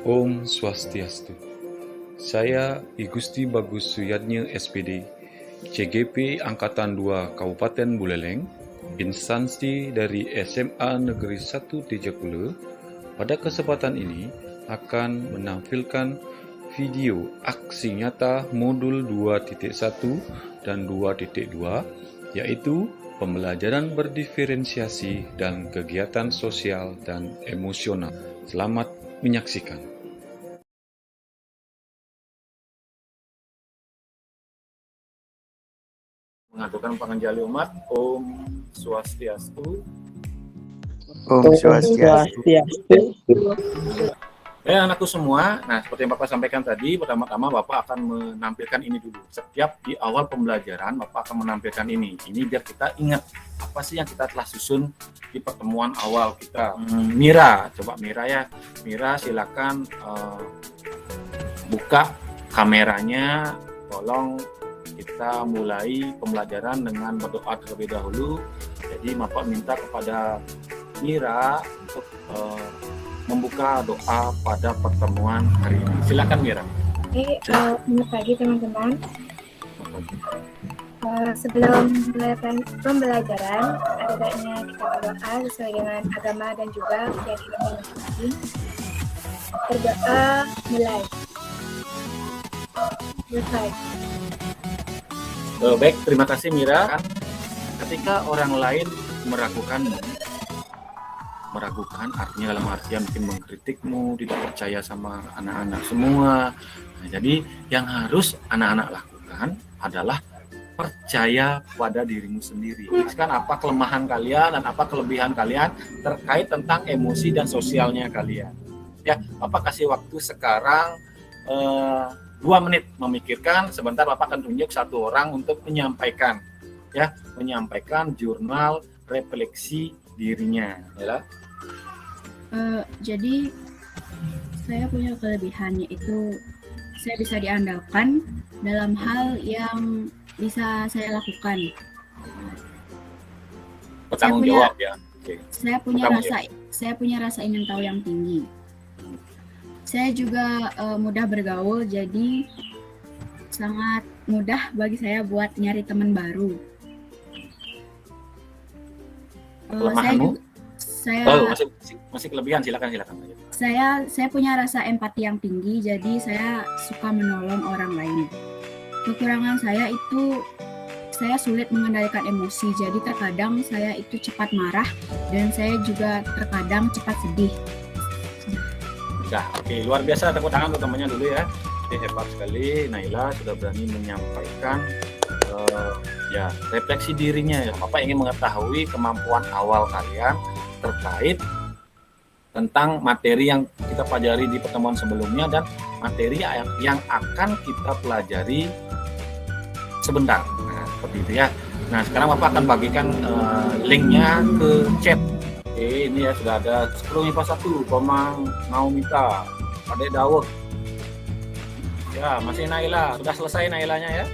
Om Swastiastu. Saya I Gusti Bagus Suyadnya SPD, CGP Angkatan 2 Kabupaten Buleleng, instansi dari SMA Negeri 1 Tejapula, pada kesempatan ini akan menampilkan video aksi nyata modul 2.1 dan 2.2, yaitu pembelajaran berdiferensiasi dan kegiatan sosial dan emosional. Selamat menyaksikan. Mengaturkan panganjali umat. Om Swastiastu. Om Swastiastu. Anakku semua, nah seperti yang Bapak sampaikan tadi, pertama-tama Bapak akan menampilkan ini dulu. Setiap di awal pembelajaran, Bapak akan menampilkan ini. Ini biar kita ingat apa sih yang kita telah susun di pertemuan awal kita. Mira, coba Mira ya. Mira silakan buka kameranya. Tolong kita mulai pembelajaran dengan berdoa terlebih dahulu. Jadi Bapak minta kepada Mira untuk membuka doa pada pertemuan hari ini. Silakan Mira. Oke, selamat pagi teman-teman. Sebelum pembelajaran, ada baiknya kita berdoa sesuai dengan agama dan juga keyakinan masing-masing. Berdoa mulai. Selesai. Baik, terima kasih Mira. Ketika orang lain meragukan artinya dalam artian mungkin mengkritikmu, tidak percaya sama anak-anak semua. Nah, jadi yang harus anak-anak lakukan adalah percaya pada dirimu sendiri. Sekarang apa kelemahan kalian dan apa kelebihan kalian terkait tentang emosi dan sosialnya kalian. Ya, Bapak kasih waktu sekarang 2 menit memikirkan. Sebentar Bapak akan tunjuk satu orang untuk menyampaikan jurnal refleksi dirinya. Ya. Jadi saya punya kelebihan, yaitu saya bisa diandalkan dalam hal yang bisa saya lakukan. Bertanggung jawab ya. Oke. Saya punya rasa ingin tahu yang tinggi. Saya juga mudah bergaul, jadi sangat mudah bagi saya buat nyari teman baru. Kelemahanmu? Masih kelebihan, silakan. Saya punya rasa empati yang tinggi, jadi saya suka menolong orang lain. Kekurangan saya itu saya sulit mengendalikan emosi, jadi terkadang saya itu cepat marah dan saya juga terkadang cepat sedih. Nah, oke, luar biasa, tepuk tangan untuk temannya dulu ya. Oke, hebat sekali, Naila sudah berani menyampaikan refleksi dirinya. Bapak ingin mengetahui kemampuan awal kalian terkait tentang materi yang kita pelajari di pertemuan sebelumnya dan materi yang akan kita pelajari sebentar. Nah, seperti itu ya. Nah, sekarang Bapak akan bagikan linknya ke chat. Oke, ini ya sudah ada 10 MIPA 1, Komang Naumita, Ade Dawud. Ya, masih Naila. Sudah selesai Nailanya ya.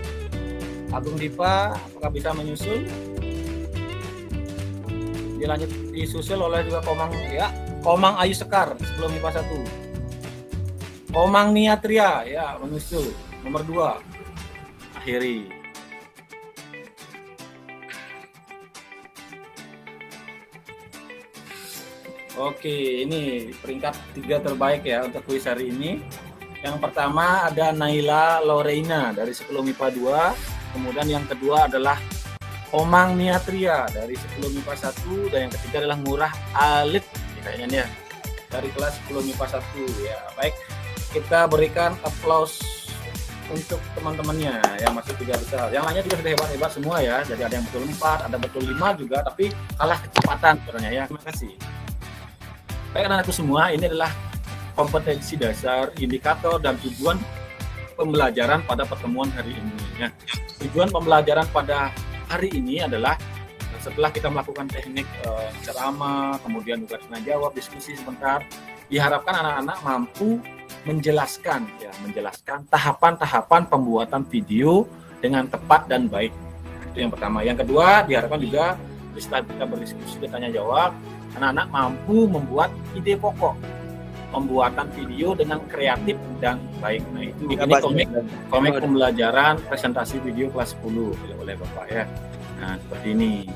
Agung Dipa, apakah bisa menyusul? Dilanjut disusul oleh juga Komang ya. Komang Ayu Sekar sebelum MIPA 1. Komang Niatria ya menyusul nomor 2. Akhiri. Oke, ini peringkat 3 terbaik ya untuk kuis hari ini. Yang pertama ada Naila Loreina dari 10 MIPA 2. Kemudian yang kedua adalah Komang Niatria dari 10 MIPA 1 dan yang ketiga adalah Murah Alif kayaknya ya dari kelas 10 MIPA 1 ya. Baik, kita berikan applause untuk teman-temannya yang masih 3 besar. Yang lainnya juga sudah hebat-hebat semua ya. Jadi ada yang betul 4, ada betul 5 juga, tapi kalah kecepatan sebenarnya ya. Terima kasih. Baik anak-anakku semua, ini adalah kompetensi dasar, indikator dan tujuan pembelajaran pada pertemuan hari ini ya. Tujuan pembelajaran pada hari ini adalah setelah kita melakukan teknik ceramah, kemudian juga tanya jawab, diskusi sebentar, diharapkan anak-anak mampu menjelaskan tahapan-tahapan pembuatan video dengan tepat dan baik. Itu yang pertama. Yang kedua, diharapkan juga setelah kita berdiskusi dan tanya jawab, anak-anak mampu membuat ide pokok pembuatan video dengan kreatif dan baik. Nah itu ini Apa sih? komik pembelajaran presentasi video kelas 10 oleh Bapak ya. Nah seperti ini.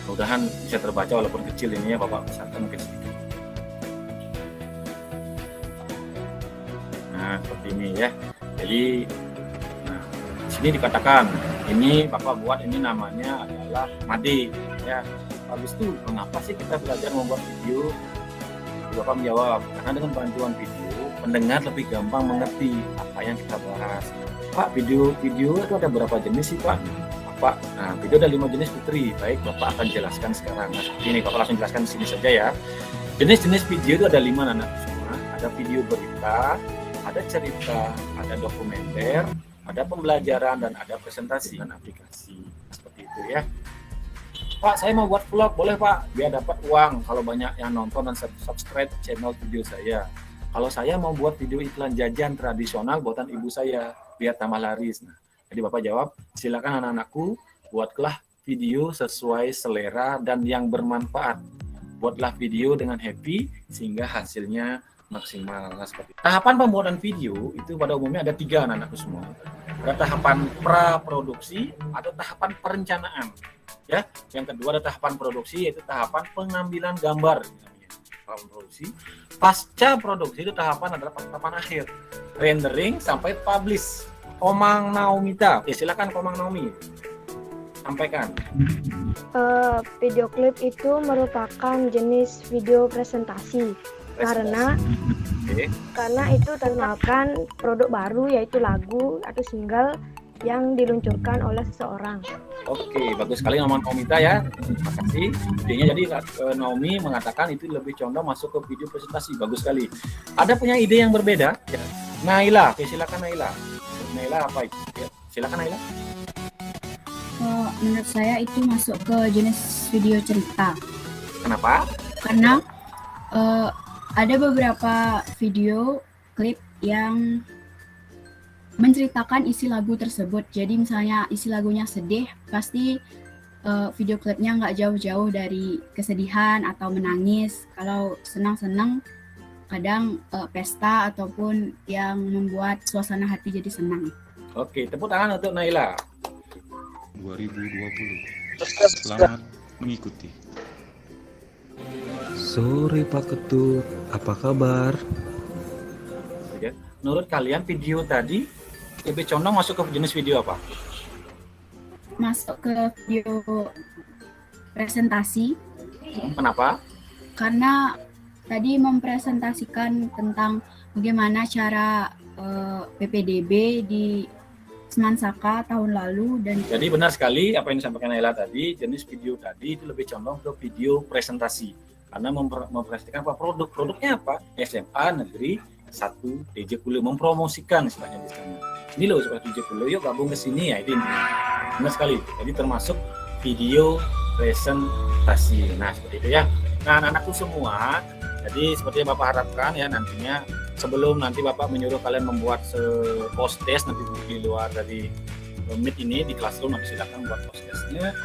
Mudah-mudahan bisa terbaca walaupun kecil ini ya, Bapak besarkan mungkin sedikit. Nah seperti ini ya. Jadi nah, di sini dikatakan ini Bapak buat ini namanya adalah Made ya. Habis itu mengapa sih kita belajar membuat video? Bapak menjawab, karena dengan bantuan video pendengar lebih gampang mengerti apa yang kita bahas. Pak, video itu ada berapa jenis sih Pak? Bapak, nah video ada 5 jenis Putri. Baik, Bapak akan jelaskan sekarang. Nah ini Bapak langsung jelaskan di sini saja ya. Jenis-jenis video itu ada 5 anak semua. Ada video berita, ada cerita, ada dokumenter, ada pembelajaran dan ada presentasi dan aplikasi. Seperti itu ya. Pak, saya mau buat vlog, boleh Pak, biar dapat uang kalau banyak yang nonton dan subscribe channel video saya. Kalau saya mau buat video iklan jajan tradisional buatan ibu saya, biar tambah laris. Nah, jadi Bapak jawab, silakan anak-anakku, buatlah video sesuai selera dan yang bermanfaat. Buatlah video dengan happy, sehingga hasilnya maksimal. Nah, seperti itu. Tahapan pembuatan video itu pada umumnya ada 3 anak-anakku semua. Ada tahapan pra-produksi atau tahapan perencanaan. Ya, yang kedua ada tahapan produksi, yaitu tahapan pengambilan gambar. Tahapan produksi. Pasca produksi itu tahapan adalah tahapan akhir, rendering sampai publish. Komang Naumita, silakan Komang Naomi, sampaikan. Video klip itu merupakan jenis video presentasi karena itu terkenalkan produk baru yaitu lagu atau single yang diluncurkan oleh seseorang. Oke, bagus sekali Naumita ya. Terima kasih. Intinya jadi Naomi mengatakan itu lebih condong masuk ke video presentasi. Bagus sekali. Ada punya ide yang berbeda? Ya. Naila, oke, silakan Naila. Naila apa itu? Ya, silakan Naila. Menurut saya itu masuk ke jenis video cerita. Kenapa? Karena ada beberapa video klip yang menceritakan isi lagu tersebut. Jadi misalnya isi lagunya sedih, pasti video klipnya nggak jauh-jauh dari kesedihan atau menangis. Kalau senang-senang, kadang pesta ataupun yang membuat suasana hati jadi senang. Oke, tepuk tangan untuk Naila. 2020. Selamat mengikuti. Sore Pak Ketut, apa kabar? Menurut kalian video tadi lebih condong masuk ke jenis video apa? Masuk ke video presentasi. Kenapa? Karena tadi mempresentasikan tentang bagaimana cara PPDB di Semansaka tahun lalu dan Jadi benar sekali apa yang disampaikan Naila tadi, jenis video tadi itu lebih condong ke video presentasi. Karena mempresentasikan apa produknya apa? SMA Negeri 1 DJ Kuliah, mempromosikan istilahnya di sana. Ini loh sobat DJ Kuliah, yuk gabung ke sini ya, itu intinya. Benar sekali. Jadi termasuk video presentasi. Nah, seperti itu ya. Nah, anak-anakku semua, jadi seperti yang Bapak harapkan ya nantinya sebelum nanti Bapak menyuruh kalian membuat post test nanti di luar dari Meet ini di Classroom, nanti silakan buat post testnya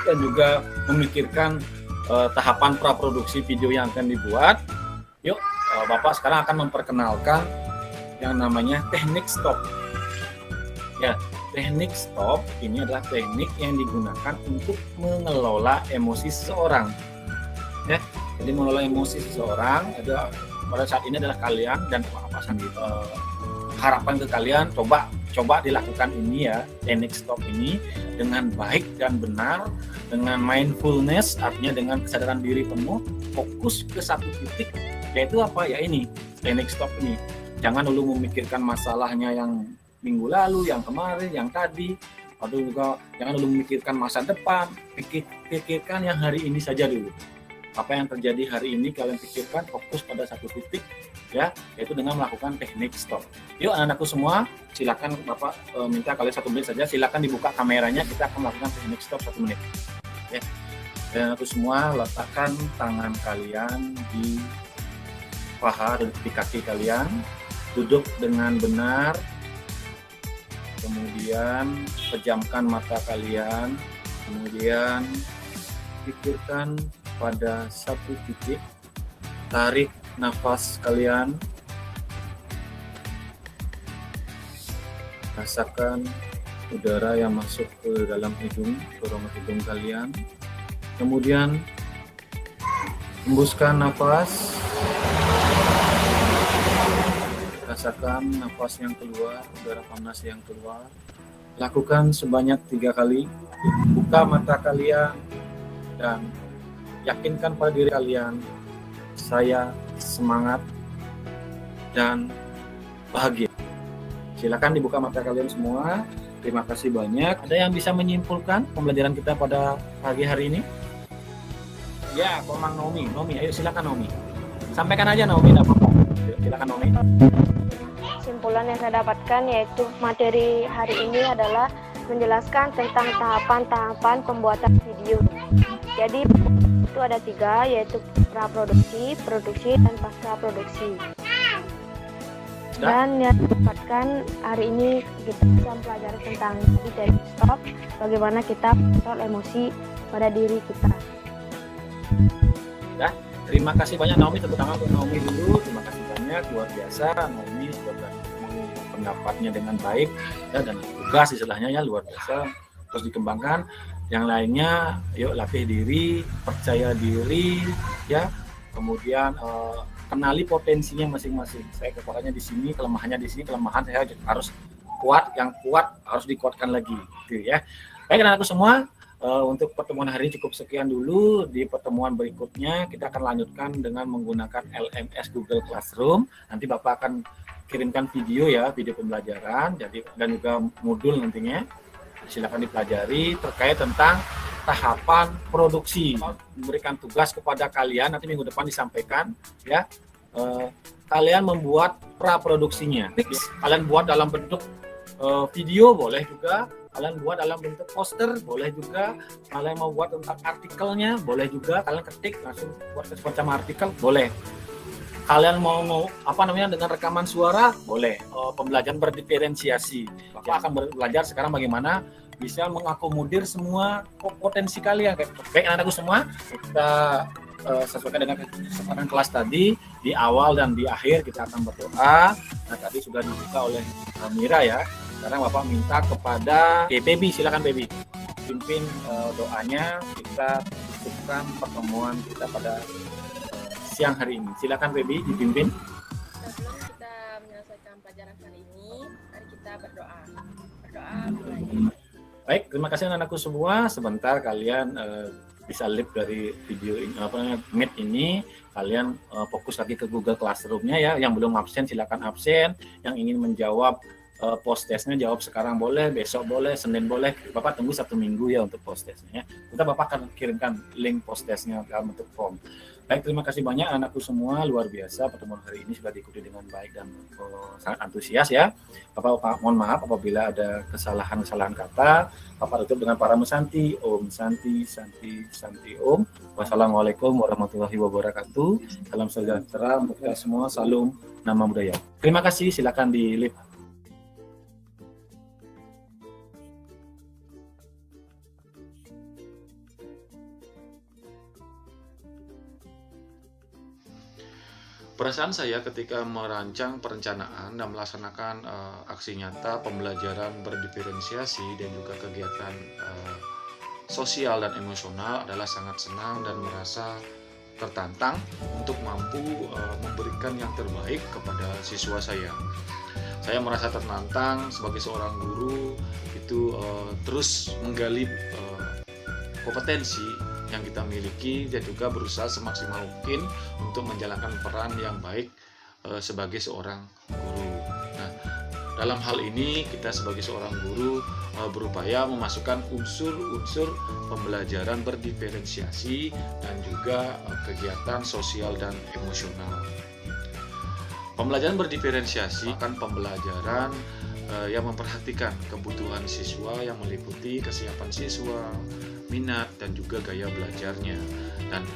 dan juga memikirkan tahapan praproduksi video yang akan dibuat. Yuk, Bapak sekarang akan memperkenalkan yang namanya teknik stop. Ya, teknik stop ini adalah teknik yang digunakan untuk mengelola emosi seseorang. Ya, jadi mengelola emosi seseorang ada pada saat ini adalah kalian dan Pak Sandi harapan ke kalian coba dilakukan ini ya, teknik stop ini dengan baik dan benar, dengan mindfulness, artinya dengan kesadaran diri penuh, fokus ke satu titik, yaitu apa ya, ini teknik stop ini. Jangan dulu memikirkan masalahnya yang minggu lalu, yang kemarin, yang tadi, atau juga jangan dulu memikirkan masa depan, pikirkan yang hari ini saja dulu. Apa yang terjadi hari ini kalian pikirkan, fokus pada satu titik ya, yaitu dengan melakukan teknik stop. Yuk anak-anakku semua, silakan Bapak minta kalian 1 menit saja, silakan dibuka kameranya, kita akan melakukan teknik stop 1 menit. Ya. Dan anak-anakku semua, letakkan tangan kalian di paha dan di kaki kalian, duduk dengan benar, kemudian pejamkan mata kalian, kemudian pikirkan pada satu titik, tarik nafas kalian. Rasakan udara yang masuk ke dalam hidung, ke rongga hidung kalian. Kemudian hembuskan nafas. Rasakan nafas yang keluar, udara panas yang keluar. Lakukan sebanyak 3 kali. Buka mata kalian dan yakinkan pada diri kalian, saya semangat dan bahagia. Silakan dibuka mata kalian semua. Terima kasih banyak. Ada yang bisa menyimpulkan pembelajaran kita pada pagi hari ini? Ya, Komang Nomi. Nomi, ayo silakan Nomi. Sampaikan aja Nomi, enggak apa-apa. Silakan Nomi. Kesimpulan yang saya dapatkan yaitu materi hari ini adalah menjelaskan tentang tahapan-tahapan pembuatan video. Jadi itu ada 3, yaitu praproduksi, produksi, dan pasca-produksi. Dan yang dapatkan hari ini kita bisa mempelajari tentang dari stop, bagaimana kita kontrol emosi pada diri kita. Ya, terima kasih banyak Naomi, tepuk tangan untuk Naomi dulu. Terima kasih banyak, luar biasa Naomi sudah mengungkapkan pendapatnya dengan baik ya, dan tugas istilahnya ya luar biasa. Terus dikembangkan. Yang lainnya, yuk latih diri, percaya diri, ya. Kemudian kenali potensinya masing-masing. Saya kekuatannya di sini, kelemahannya di sini, kelemahan saya harus kuat, yang kuat harus dikuatkan lagi, gitu ya. Baik anak-anakku semua, untuk pertemuan hari ini cukup sekian dulu. Di pertemuan berikutnya kita akan lanjutkan dengan menggunakan LMS Google Classroom. Nanti Bapak akan kirimkan video ya, video pembelajaran, jadi dan juga modul nantinya. Silakan dipelajari terkait tentang tahapan produksi. Memberikan tugas kepada kalian, nanti minggu depan disampaikan ya. Kalian membuat praproduksinya. Kalian buat dalam bentuk video boleh juga, kalian buat dalam bentuk poster boleh juga, kalian mau buat tentang artikelnya boleh juga, kalian ketik langsung buat semacam artikel boleh. Kalian mau dengan rekaman suara boleh. Pembelajaran berdiferensiasi. Bapak akan belajar sekarang bagaimana bisa mengakomodir semua potensi kalian. Baik anak-anakku semua, kita sesuaikan dengan kesempatan kelas tadi, di awal dan di akhir kita akan berdoa. Nah, tadi sudah dibuka oleh Mira ya. Sekarang Bapak minta kepada Baby, silakan Baby. Pimpin doanya, kita cukupkan pertemuan kita pada siang hari ini. Silakan Baby dipimpin. Sebelum kita menyelesaikan pelajaran hari ini, mari kita berdoa. Berdoa mulai. Baik, terima kasih anak-anakku semua. Sebentar kalian bisa live dari video ini, Meet ini. Kalian fokus lagi ke Google Classroom-nya ya. Yang belum absen silakan absen. Yang ingin menjawab post testnya jawab sekarang boleh, besok boleh, Senin boleh. Bapak tunggu 1 minggu ya untuk post testnya. Kita Bapak akan kirimkan link post testnya dalam bentuk form. Baik, terima kasih banyak anakku semua, luar biasa pertemuan hari ini sudah diikuti dengan baik dan sangat antusias ya. Bapak mohon maaf apabila ada kesalahan-kesalahan kata. Bapak tutup dengan para mesanti, Om Santi, Santi, Santi Om. Wassalamualaikum warahmatullahi wabarakatuh. Salam sejahtera untuk kita semua, salam nama budaya. Terima kasih, silakan di live. Perasaan saya ketika merancang perencanaan dan melaksanakan aksi nyata pembelajaran berdiferensiasi dan juga kegiatan sosial dan emosional adalah sangat senang dan merasa tertantang untuk mampu memberikan yang terbaik kepada siswa saya. Saya merasa tertantang sebagai seorang guru itu terus menggali kompetensi yang kita miliki dan juga berusaha semaksimal mungkin untuk menjalankan peran yang baik sebagai seorang guru. Nah, dalam hal ini kita sebagai seorang guru berupaya memasukkan unsur-unsur pembelajaran berdiferensiasi dan juga kegiatan sosial dan emosional. Pembelajaran berdiferensiasi akan pembelajaran yang memperhatikan kebutuhan siswa yang meliputi kesiapan siswa, minat dan juga gaya belajarnya. Dan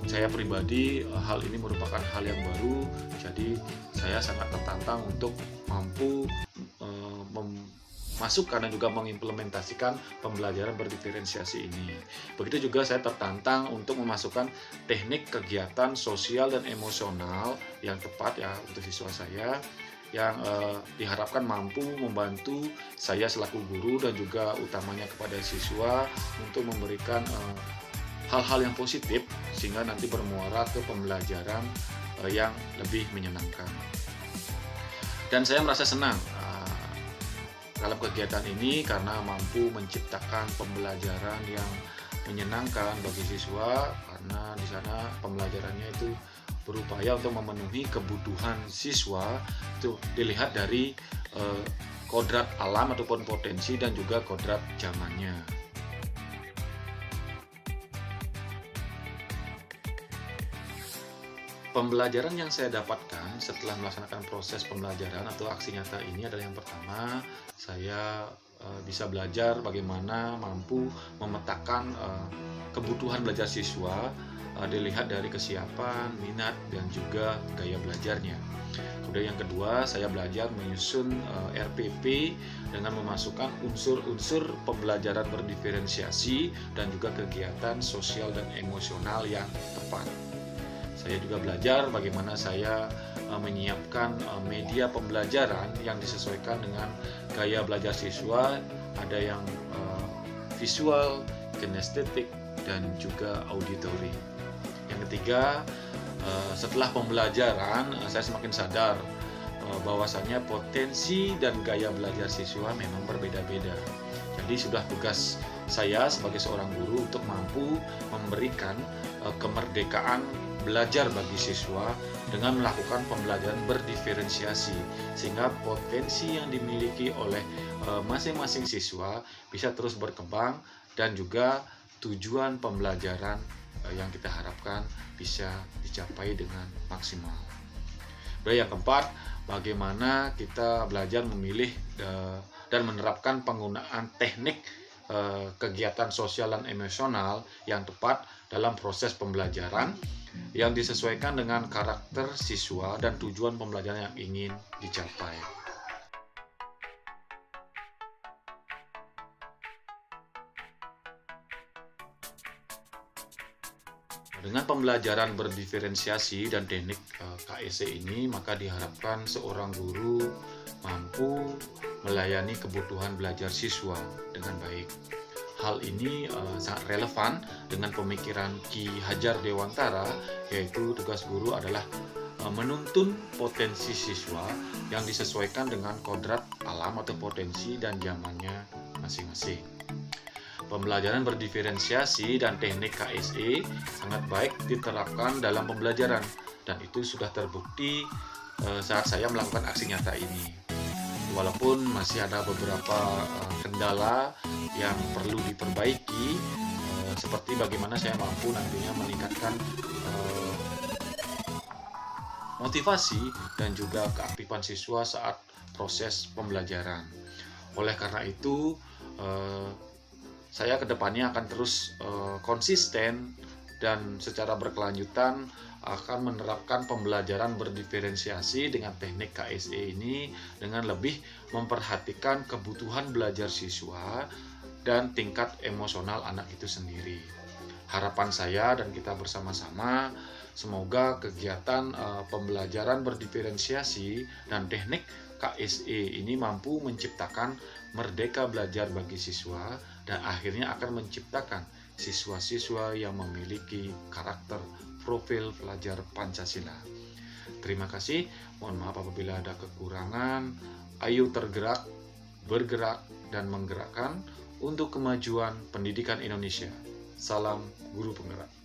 saya pribadi hal ini merupakan hal yang baru, jadi saya sangat tertantang untuk mampu memasukkan dan juga mengimplementasikan pembelajaran berdiferensiasi ini. Begitu juga saya tertantang untuk memasukkan teknik kegiatan sosial dan emosional yang tepat ya untuk siswa saya, yang diharapkan mampu membantu saya selaku guru dan juga utamanya kepada siswa untuk memberikan hal-hal yang positif sehingga nanti bermuara ke pembelajaran yang lebih menyenangkan. Dan saya merasa senang dalam kegiatan ini karena mampu menciptakan pembelajaran yang menyenangkan bagi siswa, karena di sana pembelajarannya itu berupaya untuk memenuhi kebutuhan siswa. Itu dilihat dari kodrat alam ataupun potensi dan juga kodrat zamannya. Pembelajaran yang saya dapatkan setelah melaksanakan proses pembelajaran atau aksi nyata ini adalah yang pertama, saya bisa belajar bagaimana mampu memetakan kebutuhan belajar siswa, dilihat dari kesiapan, minat, dan juga gaya belajarnya. Kemudian yang kedua, saya belajar menyusun RPP dengan memasukkan unsur-unsur pembelajaran berdiferensiasi dan juga kegiatan sosial dan emosional yang tepat. Saya juga belajar bagaimana saya menyiapkan media pembelajaran yang disesuaikan dengan gaya belajar siswa, ada yang visual, kinestetik, dan juga auditory. Yang ketiga, setelah pembelajaran saya semakin sadar bahwasannya potensi dan gaya belajar siswa memang berbeda-beda. Jadi sudah tugas saya sebagai seorang guru untuk mampu memberikan kemerdekaan belajar bagi siswa dengan melakukan pembelajaran berdiferensiasi sehingga potensi yang dimiliki oleh masing-masing siswa bisa terus berkembang dan juga tujuan pembelajaran yang kita harapkan bisa dicapai dengan maksimal. Dan yang keempat, bagaimana kita belajar memilih dan menerapkan penggunaan teknik kegiatan sosial dan emosional yang tepat dalam proses pembelajaran yang disesuaikan dengan karakter siswa dan tujuan pembelajaran yang ingin dicapai. Dengan pembelajaran berdiferensiasi dan teknik KSE ini, maka diharapkan seorang guru mampu melayani kebutuhan belajar siswa dengan baik. Hal ini sangat relevan dengan pemikiran Ki Hajar Dewantara, yaitu tugas guru adalah menuntun potensi siswa yang disesuaikan dengan kodrat alam atau potensi dan zamannya masing-masing. Pembelajaran berdiferensiasi dan teknik KSE sangat baik diterapkan dalam pembelajaran, dan itu sudah terbukti saat saya melakukan aksi nyata ini. Walaupun masih ada beberapa kendala yang perlu diperbaiki, seperti bagaimana saya mampu nantinya meningkatkan motivasi dan juga keaktifan siswa saat proses pembelajaran. Oleh karena itu, saya kedepannya akan terus konsisten dan secara berkelanjutan akan menerapkan pembelajaran berdiferensiasi dengan teknik KSE ini dengan lebih memperhatikan kebutuhan belajar siswa dan tingkat emosional anak itu sendiri. Harapan saya dan kita bersama-sama, semoga kegiatan pembelajaran berdiferensiasi dan teknik KSE ini mampu menciptakan merdeka belajar bagi siswa dan akhirnya akan menciptakan siswa-siswa yang memiliki karakter profil pelajar Pancasila. Terima kasih, mohon maaf apabila ada kekurangan. Ayo tergerak, bergerak, dan menggerakkan untuk kemajuan pendidikan Indonesia. Salam Guru Penggerak.